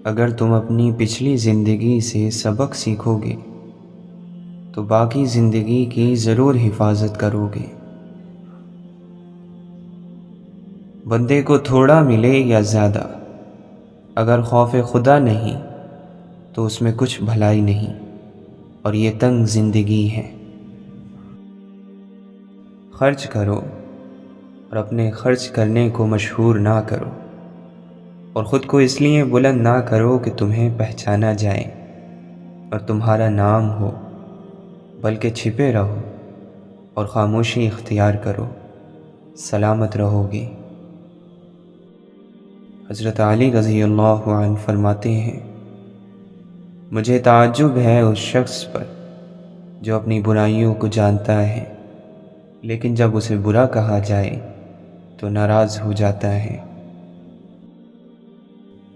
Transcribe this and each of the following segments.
اگر تم اپنی پچھلی زندگی سے سبق سیکھو گے تو باقی زندگی کی ضرور حفاظت کرو گے۔ بندے کو تھوڑا ملے یا زیادہ، اگر خوف خدا نہیں تو اس میں کچھ بھلائی نہیں، اور یہ تنگ زندگی ہے۔ خرچ کرو اور اپنے خرچ کرنے کو مشہور نہ کرو، اور خود کو اس لیے بلند نہ کرو کہ تمہیں پہچانا جائے اور تمہارا نام ہو، بلکہ چھپے رہو اور خاموشی اختیار کرو، سلامت رہو گے۔ حضرت علی رضی اللہ عنہ فرماتے ہیں، مجھے تعجب ہے اس شخص پر جو اپنی برائیوں کو جانتا ہے لیکن جب اسے برا کہا جائے تو ناراض ہو جاتا ہے۔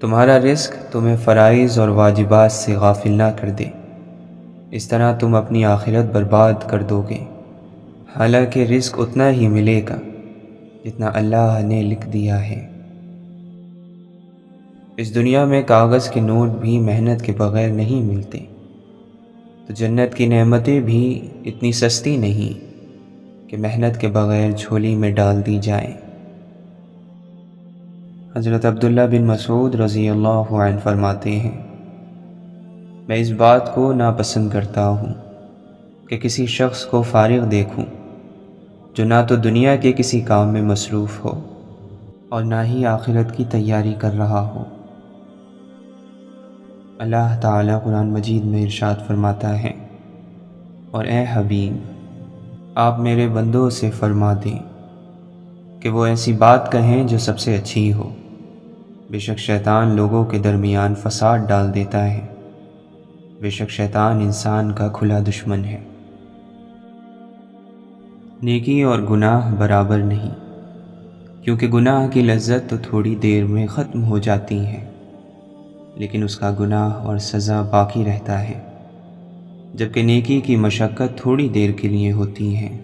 تمہارا رزق تمہیں فرائض اور واجبات سے غافل نہ کر دے، اس طرح تم اپنی آخرت برباد کر دو گے، حالانکہ رزق اتنا ہی ملے گا جتنا اللہ نے لکھ دیا ہے۔ اس دنیا میں کاغذ کے نوٹ بھی محنت کے بغیر نہیں ملتے، تو جنت کی نعمتیں بھی اتنی سستی نہیں کہ محنت کے بغیر جھولی میں ڈال دی جائیں۔ حضرت عبداللہ بن مسعود رضی اللہ عنہ فرماتے ہیں، میں اس بات کو ناپسند کرتا ہوں کہ کسی شخص کو فارغ دیکھوں جو نہ تو دنیا کے کسی کام میں مصروف ہو اور نہ ہی آخرت کی تیاری کر رہا ہو۔ اللہ تعالیٰ قرآن مجید میں ارشاد فرماتا ہے، اور اے حبیب آپ میرے بندوں سے فرما دیں کہ وہ ایسی بات کہیں جو سب سے اچھی ہو، بے شک شیطان لوگوں کے درمیان فساد ڈال دیتا ہے، بے شک شیطان انسان کا کھلا دشمن ہے۔ نیکی اور گناہ برابر نہیں، کیونکہ گناہ کی لذت تو تھوڑی دیر میں ختم ہو جاتی ہے، لیکن اس کا گناہ اور سزا باقی رہتا ہے، جبکہ نیکی کی مشقت تھوڑی دیر کے لیے ہوتی ہے،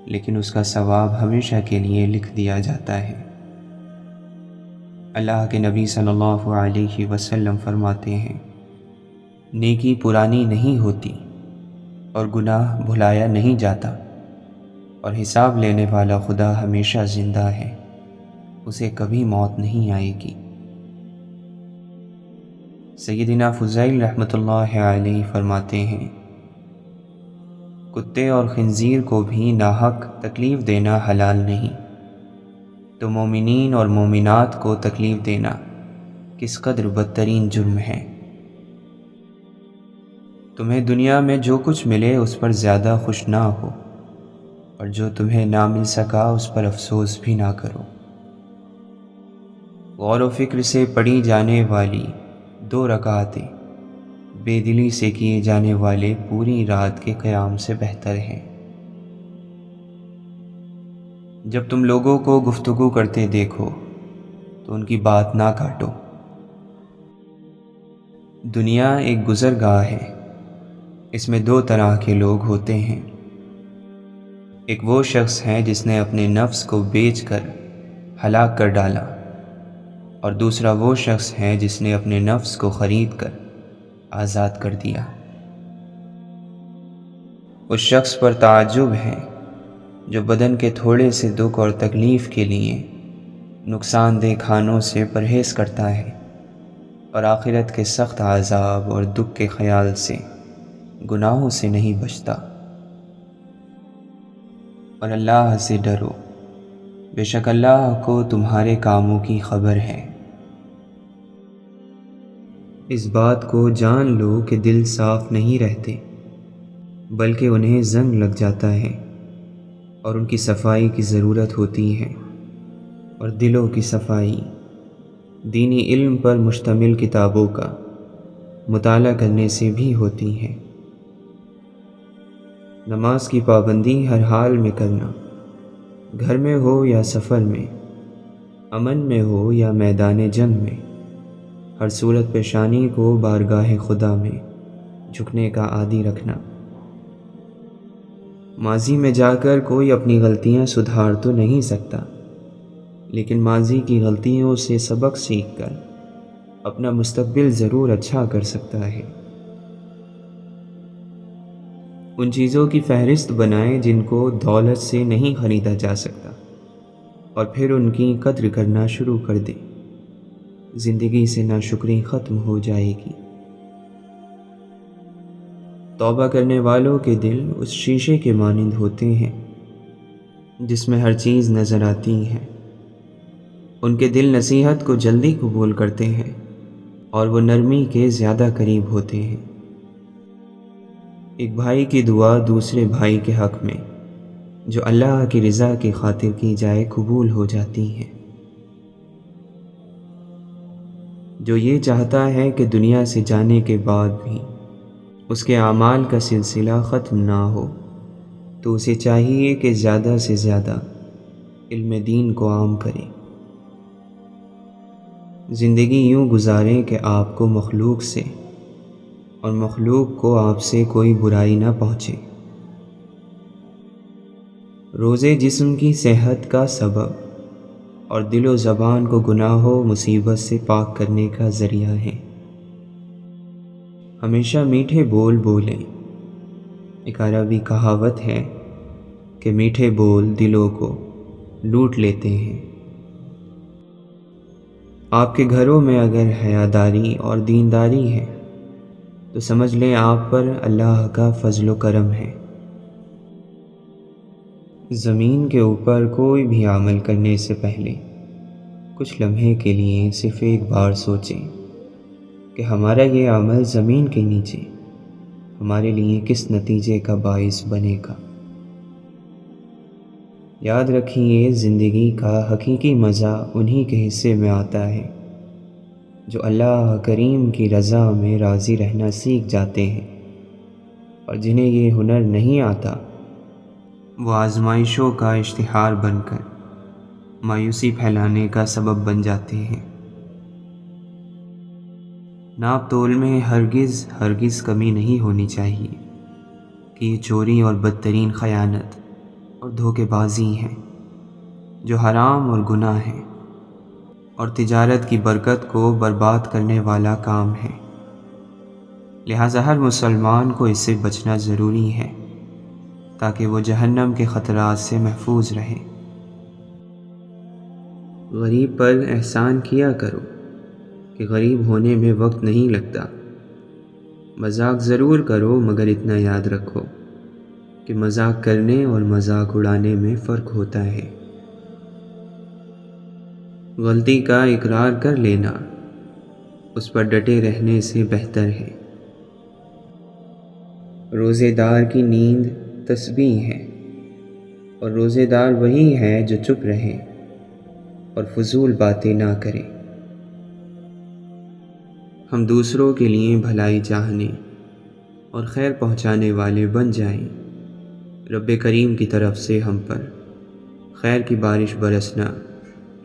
لیکن اس کا ثواب ہمیشہ کے لیے لکھ دیا جاتا ہے۔ اللہ کے نبی صلی اللہ علیہ وسلم فرماتے ہیں، نیکی پرانی نہیں ہوتی اور گناہ بھلایا نہیں جاتا، اور حساب لینے والا خدا ہمیشہ زندہ ہے، اسے کبھی موت نہیں آئے گی۔ سیدنا فضیل رحمۃ اللہ علیہ فرماتے ہیں، کتے اور خنزیر کو بھی ناحق تکلیف دینا حلال نہیں، تو مومنین اور مومنات کو تکلیف دینا کس قدر بدترین جرم ہے۔ تمہیں دنیا میں جو کچھ ملے اس پر زیادہ خوش نہ ہو، اور جو تمہیں نہ مل سکا اس پر افسوس بھی نہ کرو۔ غور و فکر سے پڑھی جانے والی 2 رکعتیں بے دلی سے کیے جانے والے پوری رات کے قیام سے بہتر ہیں۔ جب تم لوگوں کو گفتگو کرتے دیکھو تو ان کی بات نہ کاٹو۔ دنیا ایک گزرگاہ ہے، اس میں 2 طرح کے لوگ ہوتے ہیں، ایک وہ شخص ہے جس نے اپنے نفس کو بیچ کر ہلاک کر ڈالا، اور دوسرا وہ شخص ہے جس نے اپنے نفس کو خرید کر آزاد کر دیا۔ اس شخص پر تعجب ہے جو بدن کے تھوڑے سے دکھ اور تکلیف کے لیے نقصان دہ کھانوں سے پرہیز کرتا ہے، اور آخرت کے سخت عذاب اور دکھ کے خیال سے گناہوں سے نہیں بچتا۔ اور اللہ سے ڈرو، بے شک اللہ کو تمہارے کاموں کی خبر ہے۔ اس بات کو جان لو کہ دل صاف نہیں رہتے، بلکہ انہیں زنگ لگ جاتا ہے، اور ان کی صفائی کی ضرورت ہوتی ہے، اور دلوں کی صفائی دینی علم پر مشتمل کتابوں کا مطالعہ کرنے سے بھی ہوتی ہے۔ نماز کی پابندی ہر حال میں کرنا، گھر میں ہو یا سفر میں، امن میں ہو یا میدان جنگ میں، ہر صورت پیشانی کو بارگاہ خدا میں جھکنے کا عادی رکھنا۔ ماضی میں جا کر کوئی اپنی غلطیاں سدھار تو نہیں سکتا، لیکن ماضی کی غلطیوں سے سبق سیکھ کر اپنا مستقبل ضرور اچھا کر سکتا ہے۔ ان چیزوں کی فہرست بنائیں جن کو دولت سے نہیں خریدا جا سکتا، اور پھر ان کی قدر کرنا شروع کر دیں۔ زندگی سے ناشکری ختم ہو جائے گی۔ توبہ کرنے والوں کے دل اس شیشے کے مانند ہوتے ہیں جس میں ہر چیز نظر آتی ہے۔ ان کے دل نصیحت کو جلدی قبول کرتے ہیں اور وہ نرمی کے زیادہ قریب ہوتے ہیں۔ ایک بھائی کی دعا دوسرے بھائی کے حق میں جو اللہ کی رضا کی خاطر کی جائے قبول ہو جاتی ہے۔ جو یہ چاہتا ہے کہ دنیا سے جانے کے بعد بھی اس کے اعمال کا سلسلہ ختم نہ ہو، تو اسے چاہیے کہ زیادہ سے زیادہ علم دین کو عام کرے۔ زندگی یوں گزاریں کہ آپ کو مخلوق سے اور مخلوق کو آپ سے کوئی برائی نہ پہنچے۔ روزے جسم کی صحت کا سبب اور دل و زبان کو گناہ و مصیبت سے پاک کرنے کا ذریعہ ہے۔ ہمیشہ میٹھے بول بولیں۔ ایک عربی کہاوت ہے کہ میٹھے بول دلوں کو لوٹ لیتے ہیں۔ آپ کے گھروں میں اگر حیاداری اور دینداری ہے تو سمجھ لیں آپ پر اللہ کا فضل و کرم ہے۔ زمین کے اوپر کوئی بھی عمل کرنے سے پہلے کچھ لمحے کے لیے صرف ایک بار سوچیں کہ ہمارا یہ عمل زمین کے نیچے ہمارے لیے کس نتیجے کا باعث بنے گا۔ یاد رکھیے، زندگی کا حقیقی مزہ انہی کے حصے میں آتا ہے جو اللہ کریم کی رضا میں راضی رہنا سیکھ جاتے ہیں، اور جنہیں یہ ہنر نہیں آتا وہ آزمائشوں کا اشتہار بن کر مایوسی پھیلانے کا سبب بن جاتے ہیں۔ ناپ تول میں ہرگز کمی نہیں ہونی چاہیے کہ یہ چوری اور بدترین خیانت اور دھوکے بازی ہیں جو حرام اور گناہ ہے اور تجارت کی برکت کو برباد کرنے والا کام ہے۔ لہٰذا ہر مسلمان کو اس سے بچنا ضروری ہے تاکہ وہ جہنم کے خطرات سے محفوظ رہے۔ غریب پر احسان کیا کرو کہ غریب ہونے میں وقت نہیں لگتا۔ مذاق ضرور کرو مگر اتنا یاد رکھو کہ مذاق کرنے اور مذاق اڑانے میں فرق ہوتا ہے۔ غلطی کا اقرار کر لینا اس پر ڈٹے رہنے سے بہتر ہے۔ روزے دار کی نیند تسبیح ہے، اور روزے دار وہی ہے جو چپ رہے اور فضول باتیں نہ کرے۔ ہم دوسروں کے لیے بھلائی چاہنے اور خیر پہنچانے والے بن جائیں، رب کریم کی طرف سے ہم پر خیر کی بارش برسنا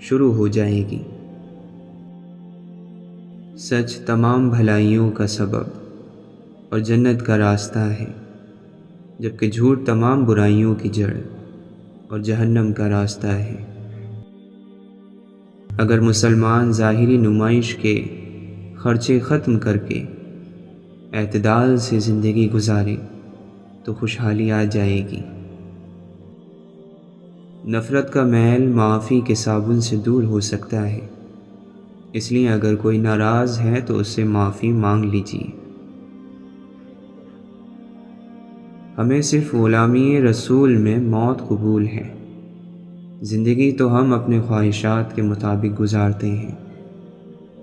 شروع ہو جائے گی۔ سچ تمام بھلائیوں کا سبب اور جنت کا راستہ ہے، جبکہ جھوٹ تمام برائیوں کی جڑ اور جہنم کا راستہ ہے۔ اگر مسلمان ظاہری نمائش کے خرچے ختم کر کے اعتدال سے زندگی گزارے تو خوشحالی آ جائے گی۔ نفرت کا میل معافی کے صابن سے دور ہو سکتا ہے، اس لیے اگر کوئی ناراض ہے تو اس سے معافی مانگ لیجیے۔ ہمیں صرف غلامی رسول میں موت قبول ہے۔ زندگی تو ہم اپنے خواہشات کے مطابق گزارتے ہیں۔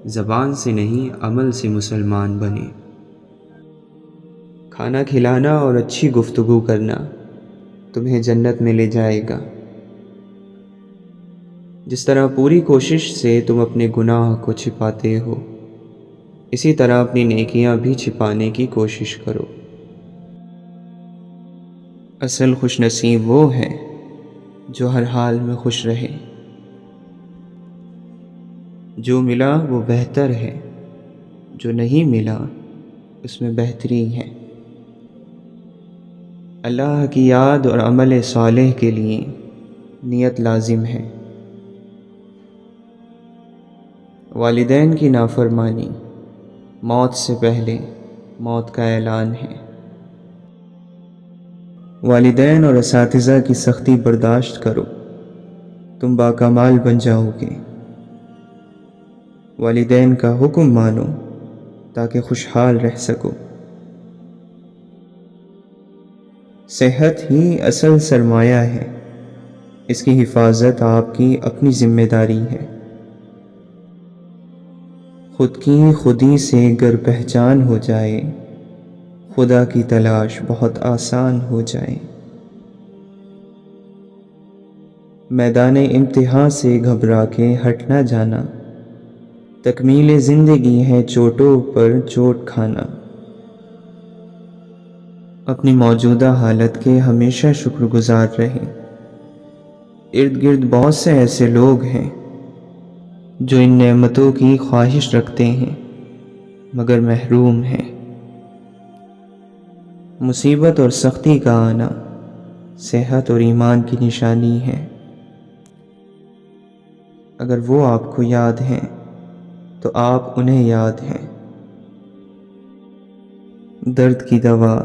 زبان سے نہیں، عمل سے مسلمان بنے۔ کھانا کھلانا اور اچھی گفتگو کرنا تمہیں جنت میں لے جائے گا۔ جس طرح پوری کوشش سے تم اپنے گناہ کو چھپاتے ہو، اسی طرح اپنی نیکیاں بھی چھپانے کی کوشش کرو۔ اصل خوش نصیب وہ ہے جو ہر حال میں خوش رہے۔ جو ملا وہ بہتر ہے، جو نہیں ملا اس میں بہتری ہے۔ اللہ کی یاد اور عمل صالح کے لیے نیت لازم ہے۔ والدین کی نافرمانی موت سے پہلے موت کا اعلان ہے۔ والدین اور اساتذہ کی سختی برداشت کرو، تم باکمال بن جاؤ گے۔ والدین کا حکم مانو تاکہ خوشحال رہ سکو۔ صحت ہی اصل سرمایہ ہے، اس کی حفاظت آپ کی اپنی ذمہ داری ہے۔ خود کی خودی سے گر پہچان ہو جائے، خدا کی تلاش بہت آسان ہو جائے۔ میدان امتحان سے گھبرا کے ہٹ نہ جانا، تکمیل زندگی ہے چوٹوں پر چوٹ کھانا۔ اپنی موجودہ حالت کے ہمیشہ شکر گزار رہیں۔ ارد گرد بہت سے ایسے لوگ ہیں جو ان نعمتوں کی خواہش رکھتے ہیں مگر محروم ہیں۔ مصیبت اور سختی کا آنا صحت اور ایمان کی نشانی ہے۔ اگر وہ آپ کو یاد ہیں تو آپ انہیں یاد ہیں۔ درد کی دوا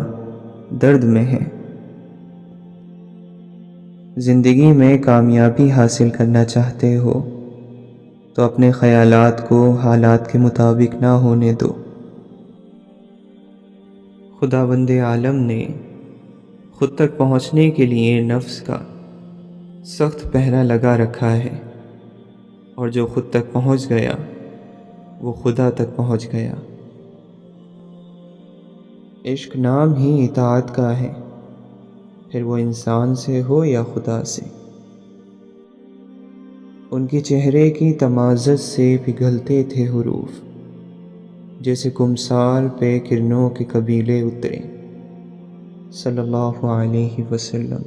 درد میں ہے۔ زندگی میں کامیابی حاصل کرنا چاہتے ہو تو اپنے خیالات کو حالات کے مطابق نہ ہونے دو۔ خداوند عالم نے خود تک پہنچنے کے لیے نفس کا سخت پہرا لگا رکھا ہے، اور جو خود تک پہنچ گیا وہ خدا تک پہنچ گیا۔ عشق نام ہی اطاعت کا ہے، پھر وہ انسان سے ہو یا خدا سے۔ ان کے چہرے کی تمازت سے پگھلتے تھے حروف، جیسے کمسال پہ کرنوں کے قبیلے اترے۔ صلی اللہ علیہ وسلم۔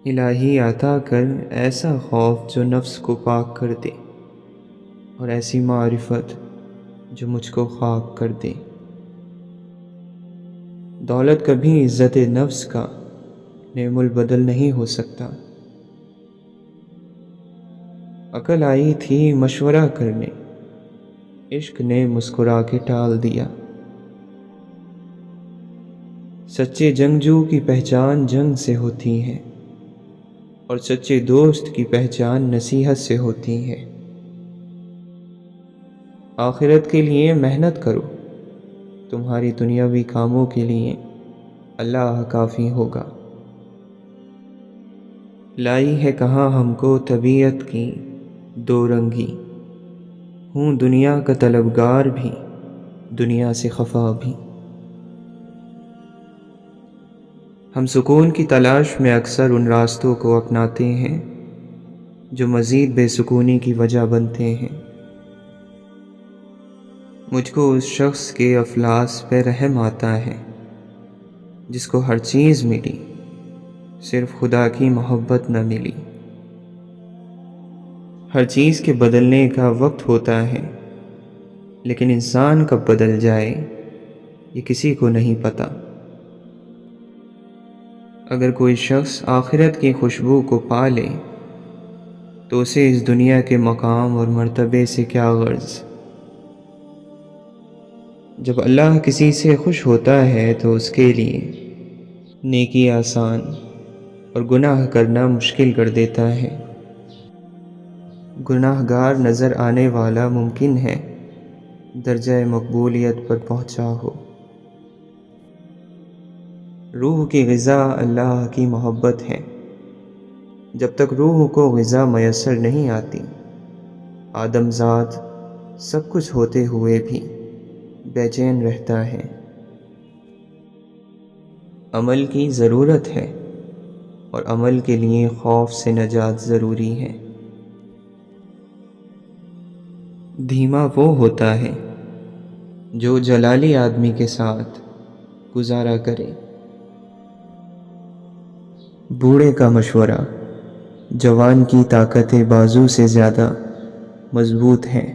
الہی عطا کر ایسا خوف جو نفس کو پاک کر دے، اور ایسی معرفت جو مجھ کو خاک کر دے۔ دولت کبھی عزت نفس کا نعم البدل نہیں ہو سکتا۔ عقل آئی تھی مشورہ کرنے، عشق نے مسکرا کے ٹال دیا۔ سچے جنگجو کی پہچان جنگ سے ہوتی ہے، اور سچے دوست کی پہچان نصیحت سے ہوتی ہے۔ آخرت کے لیے محنت کرو، تمہاری دنیاوی کاموں کے لیے اللہ کافی ہوگا۔ لائی ہے کہاں ہم کو طبیعت کی دو رنگی، ہوں دنیا کا طلبگار بھی دنیا سے خفا بھی۔ ہم سکون کی تلاش میں اکثر ان راستوں کو اپناتے ہیں جو مزید بے سکونی کی وجہ بنتے ہیں۔ مجھ کو اس شخص کے افلاس پہ رحم آتا ہے جس کو ہر چیز ملی، صرف خدا کی محبت نہ ملی۔ ہر چیز کے بدلنے کا وقت ہوتا ہے، لیکن انسان کب بدل جائے یہ کسی کو نہیں پتہ۔ اگر کوئی شخص آخرت کی خوشبو کو پا لے تو اسے اس دنیا کے مقام اور مرتبے سے کیا غرض۔ جب اللہ کسی سے خوش ہوتا ہے تو اس کے لیے نیکی آسان اور گناہ کرنا مشکل کر دیتا ہے۔ گناہ گار نظر آنے والا ممکن ہے درجہ مقبولیت پر پہنچا ہو۔ روح کی غذا اللہ کی محبت ہے۔ جب تک روح کو غذا میسر نہیں آتی، آدم ذات سب کچھ ہوتے ہوئے بھی بے چین رہتا ہے۔ عمل کی ضرورت ہے، اور عمل کے لیے خوف سے نجات ضروری ہے۔ دھیما وہ ہوتا ہے جو جلالی آدمی کے ساتھ گزارا کرے۔ بوڑھے کا مشورہ جوان کی طاقت بازو سے زیادہ مضبوط ہے۔